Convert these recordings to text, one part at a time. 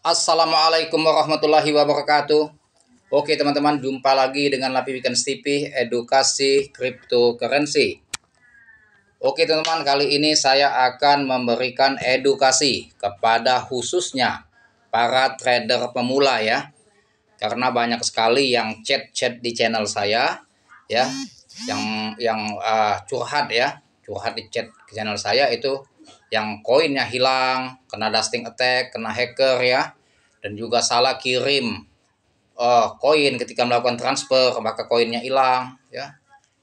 Assalamualaikum warahmatullahi wabarakatuh. Oke teman-teman, jumpa lagi dengan Lapi Weekends TV, edukasi cryptocurrency. Oke teman-teman, kali ini saya akan memberikan edukasi kepada khususnya para trader pemula ya. Karena banyak sekali yang chat-chat di channel saya ya, yang curhat ya, curhat di chat channel saya itu yang koinnya hilang, kena dusting attack, kena hacker ya, dan juga salah kirim koin ketika melakukan transfer maka koinnya hilang ya.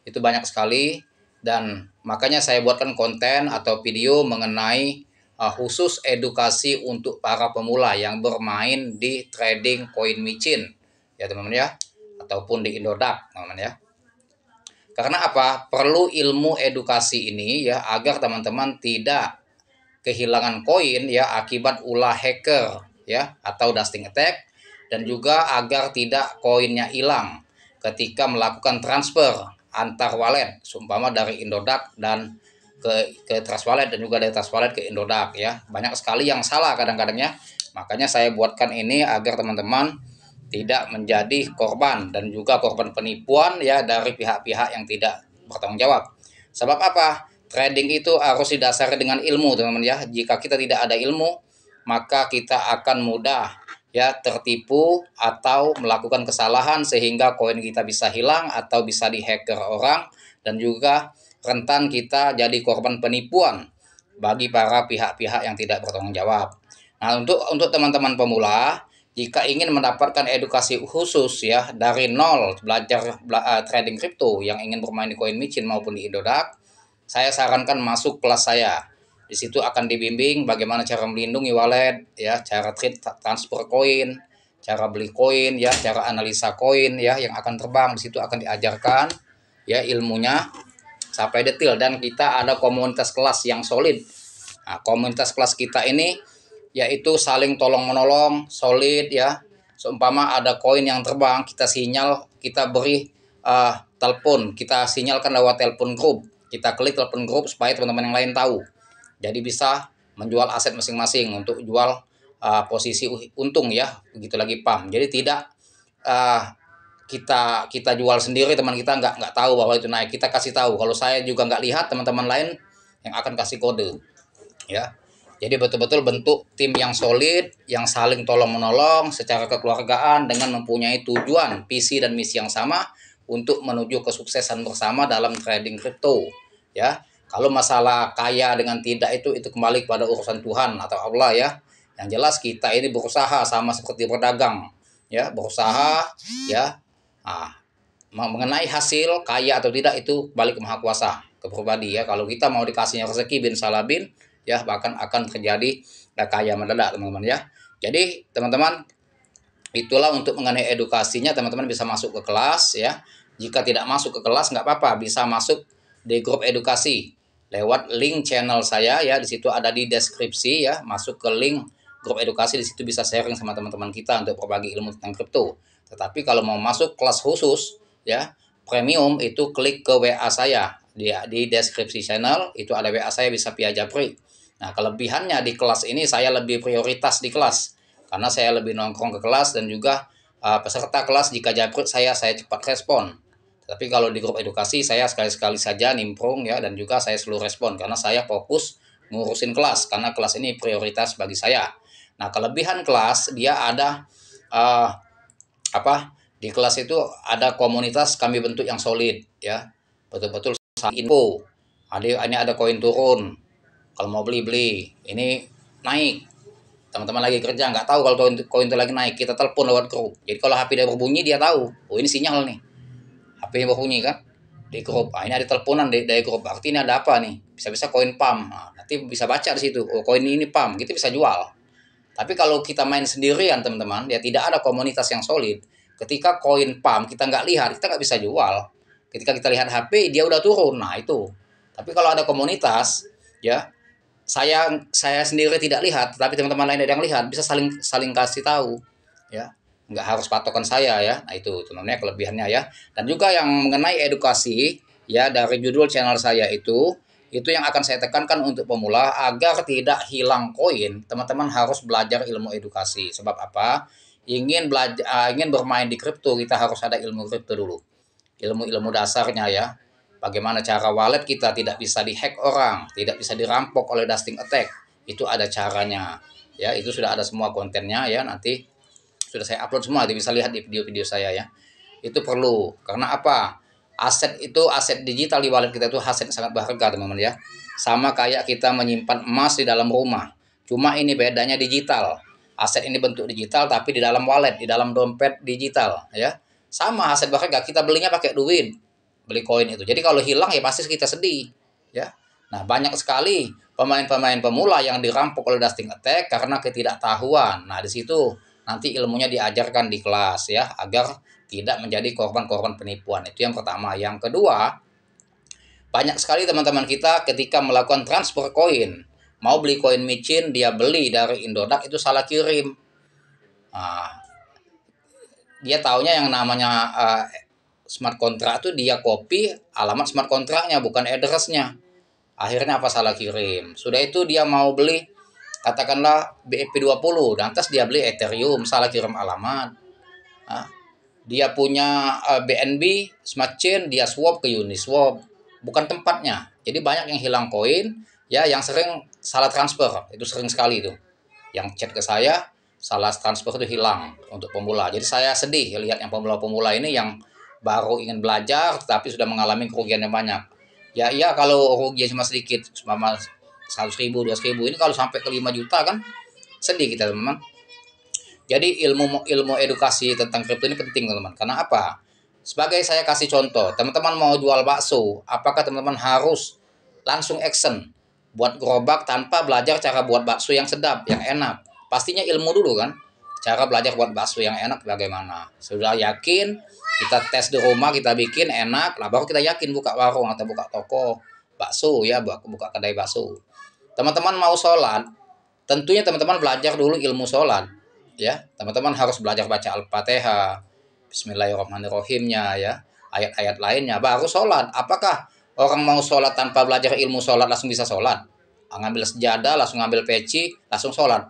Itu banyak sekali, dan makanya saya buatkan konten atau video mengenai khusus edukasi untuk para pemula yang bermain di trading koin micin ya teman-teman ya, ataupun di Indodax teman-teman ya. Karena apa? Perlu ilmu edukasi ini ya agar teman-teman tidak kehilangan koin ya akibat ulah hacker ya atau dusting attack, dan juga agar tidak koinnya hilang ketika melakukan transfer antar wallet, seumpama dari Indodax dan ke Trust Wallet, dan juga dari Trust Wallet ke Indodax ya. Banyak sekali yang salah kadang-kadangnya. Makanya saya buatkan ini agar teman-teman tidak menjadi korban dan juga korban penipuan ya dari pihak-pihak yang tidak bertanggung jawab. Sebab apa? Trading itu harus didasari dengan ilmu, teman-teman ya. Jika kita tidak ada ilmu, maka kita akan mudah ya tertipu atau melakukan kesalahan sehingga koin kita bisa hilang atau bisa dihacker orang, dan juga rentan kita jadi korban penipuan bagi para pihak-pihak yang tidak bertanggung jawab. Nah, untuk teman-teman pemula, jika ingin mendapatkan edukasi khusus ya dari nol belajar trading kripto, yang ingin bermain di koin micin maupun di Indodax, saya sarankan masuk kelas saya. Di situ akan dibimbing bagaimana cara melindungi wallet ya, cara trade transfer koin, cara beli koin ya, cara analisa koin ya yang akan terbang. Di situ akan diajarkan ya ilmunya sampai detail, dan kita ada komunitas kelas yang solid. Nah, komunitas kelas kita ini yaitu saling tolong menolong, solid ya. Seumpama ada koin yang terbang, kita sinyal, kita beri telepon, kita sinyalkan lewat telepon grup, kita klik telepon grup supaya teman-teman yang lain tahu. Jadi bisa menjual aset masing-masing untuk jual posisi untung ya, begitu lagi pam. Jadi tidak uh, kita jual sendiri, teman kita nggak tahu bahwa itu naik, kita kasih tahu. Kalau saya juga nggak lihat, teman-teman lain yang akan kasih kode ya. Jadi betul-betul bentuk tim yang solid, yang saling tolong menolong secara kekeluargaan dengan mempunyai tujuan, visi dan misi yang sama untuk menuju kesuksesan bersama dalam trading kripto ya. Kalau masalah kaya dengan tidak itu kembali kepada urusan Tuhan atau Allah ya. Yang jelas kita ini berusaha sama seperti berdagang ya, berusaha ya. Nah, mengenai hasil kaya atau tidak itu balik ke Maha Kuasa, ke pribadi ya. Kalau kita mau dikasihnya rezeki bin salabin ya, bahkan akan terjadi kaya mendadak teman-teman ya. Jadi teman-teman, itulah untuk mengenai edukasinya. Teman-teman bisa masuk ke kelas ya. Jika tidak masuk ke kelas nggak apa-apa, bisa masuk di grup edukasi lewat link channel saya ya. Di situ ada di deskripsi ya. Masuk ke link grup edukasi, di situ bisa sharing sama teman-teman kita untuk berbagi ilmu tentang kripto. Tetapi kalau mau masuk kelas khusus ya, premium, itu klik ke WA saya di deskripsi channel, itu ada WA saya, bisa via Japri. Nah, kelebihannya di kelas ini saya lebih prioritas di kelas karena saya lebih nongkrong ke kelas, dan juga peserta kelas jika japri saya cepat respon. Tapi kalau di grup edukasi saya sekali-sekali saja nimprung ya, dan juga saya selalu respon karena saya fokus ngurusin kelas, karena kelas ini prioritas bagi saya. Nah, kelebihan kelas, dia ada uh, apa di kelas itu ada komunitas kami bentuk yang solid ya, betul-betul info. Ini ada koin turun, kalau mau beli ini naik, teman-teman lagi kerja nggak tahu kalau koin itu lagi naik, kita telepon lewat grup. Jadi kalau HP dia berbunyi, dia tahu oh ini sinyal nih, HP-nya berbunyi kan di grup. Ini ada teleponan dari grup, berarti ini ada apa nih, bisa-bisa koin pam. Nah, nanti bisa baca di situ, oh koin ini pam, gitu bisa jual. Tapi kalau kita main sendirian teman-teman, ya tidak ada komunitas yang solid. Ketika koin pam kita nggak lihat, kita nggak bisa jual. Ketika kita lihat HP, dia udah turun. Nah itu. Tapi kalau ada komunitas, ya saya sendiri tidak lihat, tapi teman-teman lain yang lihat, bisa saling saling kasih tahu, ya. Nggak harus patokan saya ya. Nah itu teman-teman kelebihannya ya. Dan juga yang mengenai edukasi, ya dari judul channel saya itu Itu yang akan saya tekankan untuk pemula agar tidak hilang koin. Teman-teman harus belajar ilmu edukasi. Sebab apa? Ingin bermain di kripto, kita harus ada ilmu kripto dulu. Ilmu-ilmu dasarnya ya. Bagaimana cara wallet kita tidak bisa dihack orang, tidak bisa dirampok oleh dusting attack. Itu ada caranya. Ya, itu sudah ada semua kontennya ya. Nanti sudah saya upload semua, bisa lihat di video-video saya ya. Itu perlu. Karena apa? Aset digital di wallet kita itu aset sangat berharga, teman-teman ya. Sama kayak kita menyimpan emas di dalam rumah. Cuma ini bedanya digital. Aset ini bentuk digital tapi di dalam wallet, di dalam dompet digital ya. Sama aset berharga, kita belinya pakai duit. Beli koin itu. Jadi kalau hilang ya pasti kita sedih ya. Nah, banyak sekali pemain-pemain pemula yang dirampok oleh dusting attack karena ketidaktahuan. Nah, di situ nanti ilmunya diajarkan di kelas ya, agar tidak menjadi korban-korban penipuan. Itu yang pertama. Yang kedua, banyak sekali teman-teman kita ketika melakukan transfer koin, mau beli koin micin, dia beli dari Indodax itu salah kirim. Nah, dia taunya yang namanya smart contract itu dia copy alamat smart kontraknya, bukan addressnya. Akhirnya apa, salah kirim. Sudah itu dia mau beli katakanlah BEP20, lantas dia beli Ethereum, salah kirim alamat. Nah, dia punya BNB Smart Chain, dia swap ke Uniswap, bukan tempatnya. Jadi banyak yang hilang koin ya, yang sering salah transfer. Itu sering sekali itu. Yang chat ke saya salah transfer itu hilang untuk pemula. Jadi saya sedih lihat yang pemula-pemula ini yang baru ingin belajar tapi sudah mengalami kerugian yang banyak. Ya iya, kalau rugi cuma sedikit, cuma 100.000, 200.000, ini kalau sampai ke 5 juta kan sedih kita, teman-teman. Jadi ilmu edukasi tentang kripto ini penting, teman-teman. Karena apa? Sebagai saya kasih contoh, teman-teman mau jual bakso, apakah teman-teman harus langsung action buat gerobak tanpa belajar cara buat bakso yang sedap, yang enak? Pastinya ilmu dulu kan. Cara belajar buat bakso yang enak bagaimana. Sudah yakin, kita tes di rumah, kita bikin enak, lah baru kita yakin buka warung atau buka toko bakso ya, buka kedai bakso. Teman-teman mau sholat, tentunya teman-teman belajar dulu ilmu sholat ya. Teman-teman harus belajar baca Al-Fatihah, Bismillahirrahmanirrahimnya ya, ayat-ayat lainnya, baru sholat. Apakah orang mau sholat tanpa belajar ilmu sholat langsung bisa sholat? Ngambil sejadah, langsung ngambil peci, langsung sholat?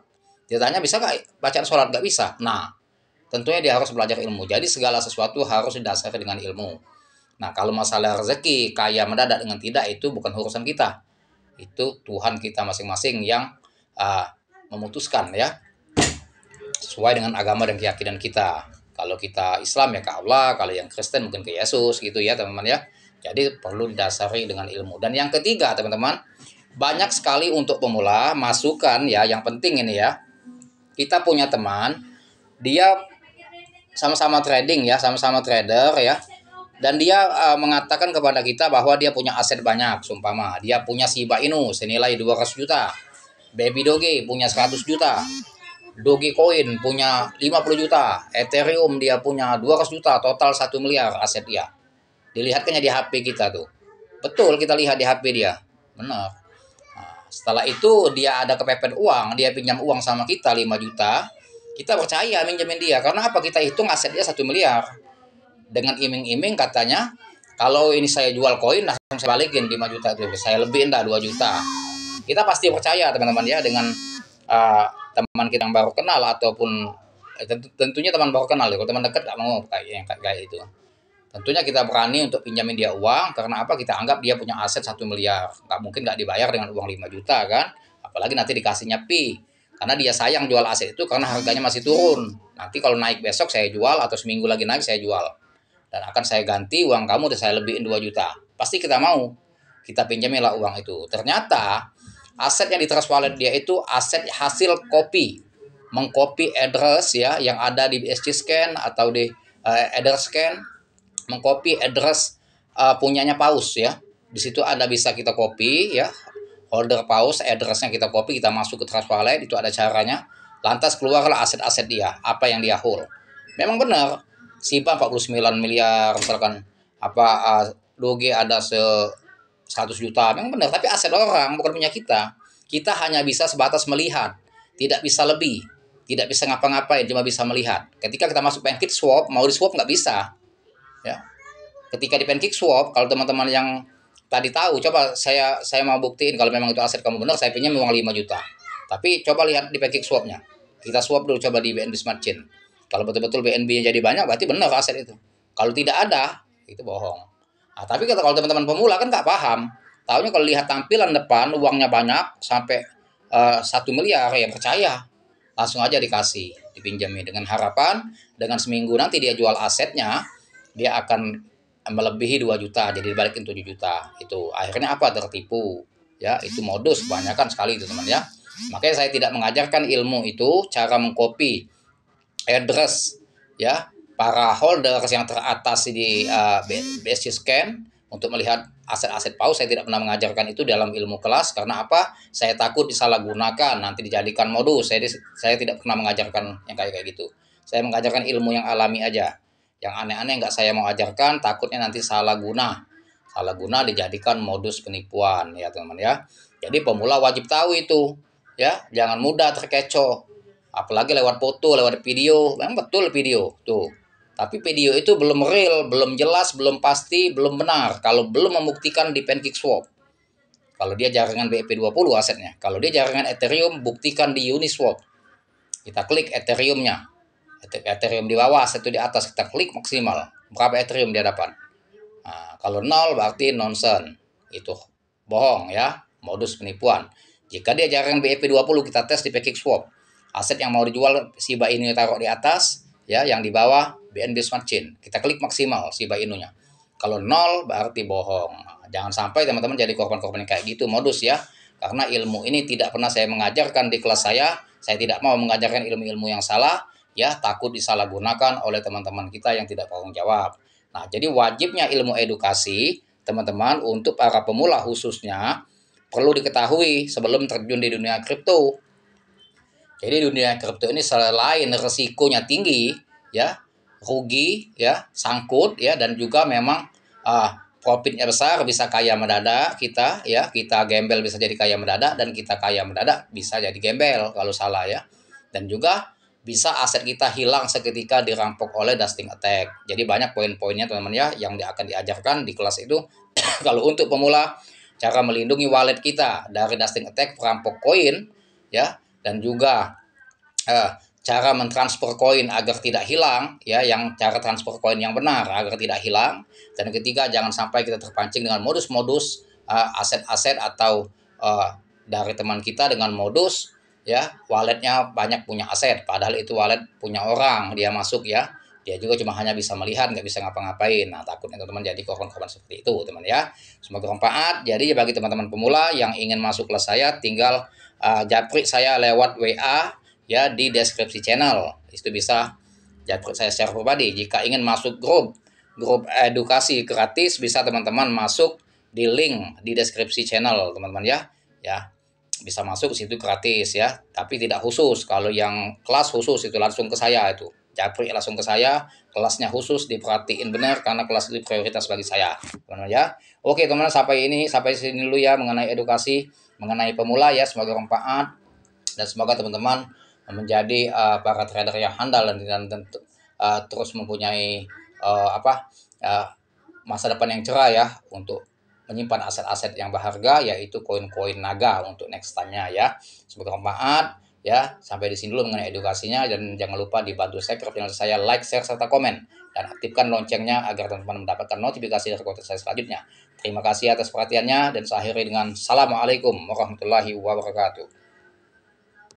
Dia tanya, bisa nggak bacaan sholat? Nggak bisa. Nah, tentunya dia harus belajar ilmu. Jadi segala sesuatu harus didasari dengan ilmu. Nah, kalau masalah rezeki, kaya mendadak dengan tidak, itu bukan urusan kita. Itu Tuhan kita masing-masing yang memutuskan ya, sesuai dengan agama dan keyakinan kita. Kalau kita Islam ya ke Allah, kalau yang Kristen mungkin ke Yesus gitu ya, teman-teman ya. Jadi perlu didasari dengan ilmu. Dan yang ketiga, teman-teman, banyak sekali untuk pemula masukan ya, yang penting ini ya. Kita punya teman, dia sama-sama trading ya, sama-sama trader ya. Dan dia mengatakan kepada kita bahwa dia punya aset banyak. Sumpama dia punya Shiba Inu senilai 200 juta. Baby Doge punya 100 juta. Dogecoin punya 50 juta. Ethereum dia punya 200 juta. Total 1 miliar aset dia. Dilihatkannya di HP kita tuh. Betul, kita lihat di HP dia. Benar. Nah, setelah itu dia ada kepepet uang. Dia pinjam uang sama kita 5 juta. Kita percaya minjemin dia. Karena apa? Kita hitung aset dia 1 miliar. Dengan iming-iming katanya, kalau ini saya jual koin langsung saya balikin 5 juta itu. Saya lebihin dah 2 juta. Kita pasti percaya, teman-teman ya, dengan teman kita yang baru kenal ataupun tentunya teman baru kenal. Kalau teman dekat nggak mau kayak itu. Tentunya kita berani untuk pinjamin dia uang. Karena apa? Kita anggap dia punya aset 1 miliar. Nggak mungkin nggak dibayar dengan uang 5 juta kan. Apalagi nanti dikasihnya pi. Karena dia sayang jual aset itu karena harganya masih turun. Nanti kalau naik besok saya jual, atau seminggu lagi naik saya jual. Dan akan saya ganti uang kamu, dan saya lebihin 2 juta. Pasti kita mau. Kita pinjamilah uang itu. Ternyata aset yang di trust wallet dia itu aset hasil copy. Mengcopy address ya yang ada di BSC Scan atau di address scan. Mengcopy address punyanya Paus ya. Di situ Anda bisa kita copy ya. Holder Paus, addressnya kita copy, kita masuk ke trust wallet, itu ada caranya. Lantas keluarlah aset-aset dia, apa yang dia hold. Memang benar, Shiba 49 miliar, misalkan Doge ada 100 juta, memang benar. Tapi aset orang, bukan punya kita. Kita hanya bisa sebatas melihat, tidak bisa lebih, tidak bisa ngapa-ngapain, cuma bisa melihat. Ketika kita masuk PancakeSwap, mau di swap nggak bisa. Ya. Ketika di PancakeSwap, kalau teman-teman yang tadi tahu, coba saya mau buktiin kalau memang itu aset kamu benar, saya pinjam uang 5 juta. Tapi coba lihat di package swapnya. Kita swap dulu coba di BNB Smart Chain. Kalau betul-betul BNB-nya jadi banyak, berarti benar aset itu. Kalau tidak ada, itu bohong. Nah, tapi kalau teman-teman pemula kan nggak paham. Taunya kalau lihat tampilan depan uangnya banyak sampai 1 miliar, ya percaya. Langsung aja dikasih, dipinjami dengan harapan dengan seminggu nanti dia jual asetnya, dia akan melebihi 2 juta, jadi dibalikin 7 juta. Itu akhirnya apa? Tertipu. Ya, itu modus kebanyakan sekali itu teman ya. Makanya saya tidak mengajarkan ilmu itu cara mengcopy address ya para holders yang teratas di BSC Scan untuk melihat aset-aset paus. Saya tidak pernah mengajarkan itu dalam ilmu kelas. Karena apa? Saya takut disalahgunakan, nanti dijadikan modus. Saya tidak pernah mengajarkan yang kayak gitu. Saya mengajarkan ilmu yang alami aja. Yang aneh-aneh nggak saya mau ajarkan, takutnya nanti salah guna. Salah guna dijadikan modus penipuan ya teman-teman ya. Jadi pemula wajib tahu itu ya, jangan mudah terkecoh. Apalagi lewat foto, lewat video. Memang betul video tuh. Tapi video itu belum real, belum jelas, belum pasti, belum benar kalau belum membuktikan di PancakeSwap. Kalau dia jaringan BEP20 asetnya. Kalau dia jaringan Ethereum, buktikan di Uniswap. Kita klik Ethereum-nya. Ethereum di bawah, satu di atas, kita klik maksimal. Berapa Ethereum dia dapat? Nah, kalau 0 berarti nonsense. Itu bohong ya, modus penipuan. Jika dia jaringan BEP20, kita tes di PancakeSwap. Aset yang mau dijual Shiba Inu taruh di atas, ya, yang di bawah BNB Smart Chain. Kita klik maksimal Shiba Inu-nya. Kalau 0 berarti bohong. Jangan sampai teman-teman jadi korban-korban kayak gitu modus ya. Karena ilmu ini tidak pernah saya mengajarkan di kelas saya. Saya tidak mau mengajarkan ilmu-ilmu yang salah, ya, takut disalahgunakan oleh teman-teman kita yang tidak bertanggung jawab. Nah, jadi wajibnya ilmu edukasi teman-teman untuk para pemula khususnya perlu diketahui sebelum terjun di dunia kripto. Jadi dunia kripto ini selain resikonya tinggi, ya, rugi, ya, sangkut, ya, dan juga memang profitnya besar, bisa kaya mendadak kita, ya, kita gembel bisa jadi kaya mendadak, dan kita kaya mendadak bisa jadi gembel kalau salah ya, dan juga bisa aset kita hilang seketika dirampok oleh dusting attack. Jadi banyak poin-poinnya teman-teman ya yang akan diajarkan di kelas itu. Kalau untuk pemula, cara melindungi wallet kita dari dusting attack, perampok koin, ya, dan juga cara mentransfer koin agar tidak hilang, ya, yang cara transfer koin yang benar agar tidak hilang. Dan ketiga, jangan sampai kita terpancing dengan modus-modus aset-aset atau dari teman kita dengan modus, ya, walletnya banyak punya aset, padahal itu wallet punya orang, dia masuk ya, dia juga cuma hanya bisa melihat, nggak bisa ngapa-ngapain. Nah, takutnya teman-teman jadi korban-korban seperti itu teman ya. Semoga bermanfaat. Jadi bagi teman-teman pemula yang ingin masuk kelas saya, tinggal japri saya lewat WA ya di deskripsi channel. Itu bisa japri saya secara pribadi. Jika ingin masuk grup edukasi gratis, bisa teman-teman masuk di link di deskripsi channel teman-teman ya. Ya, bisa masuk situ gratis ya, tapi tidak khusus. Kalau yang kelas khusus itu langsung ke saya, itu japri langsung ke saya, kelasnya khusus diperhatiin benar karena kelas itu prioritas bagi saya teman-teman ya. Oke teman-teman, sampai sini dulu ya mengenai edukasi mengenai pemula ya. Semoga bermanfaat dan semoga teman-teman menjadi para trader yang handal dan terus mempunyai masa depan yang cerah ya untuk menyimpan aset-aset yang berharga, yaitu koin-koin naga untuk next time-nya ya. Semoga bermanfaat ya. Sampai di sini dulu mengenai edukasinya, dan jangan lupa dibantu subscribe channel saya, like, share, serta komen, dan aktifkan loncengnya agar teman-teman mendapatkan notifikasi dari konten saya selanjutnya. Terima kasih atas perhatiannya, dan saya akhiri dengan Assalamualaikum warahmatullahi wabarakatuh.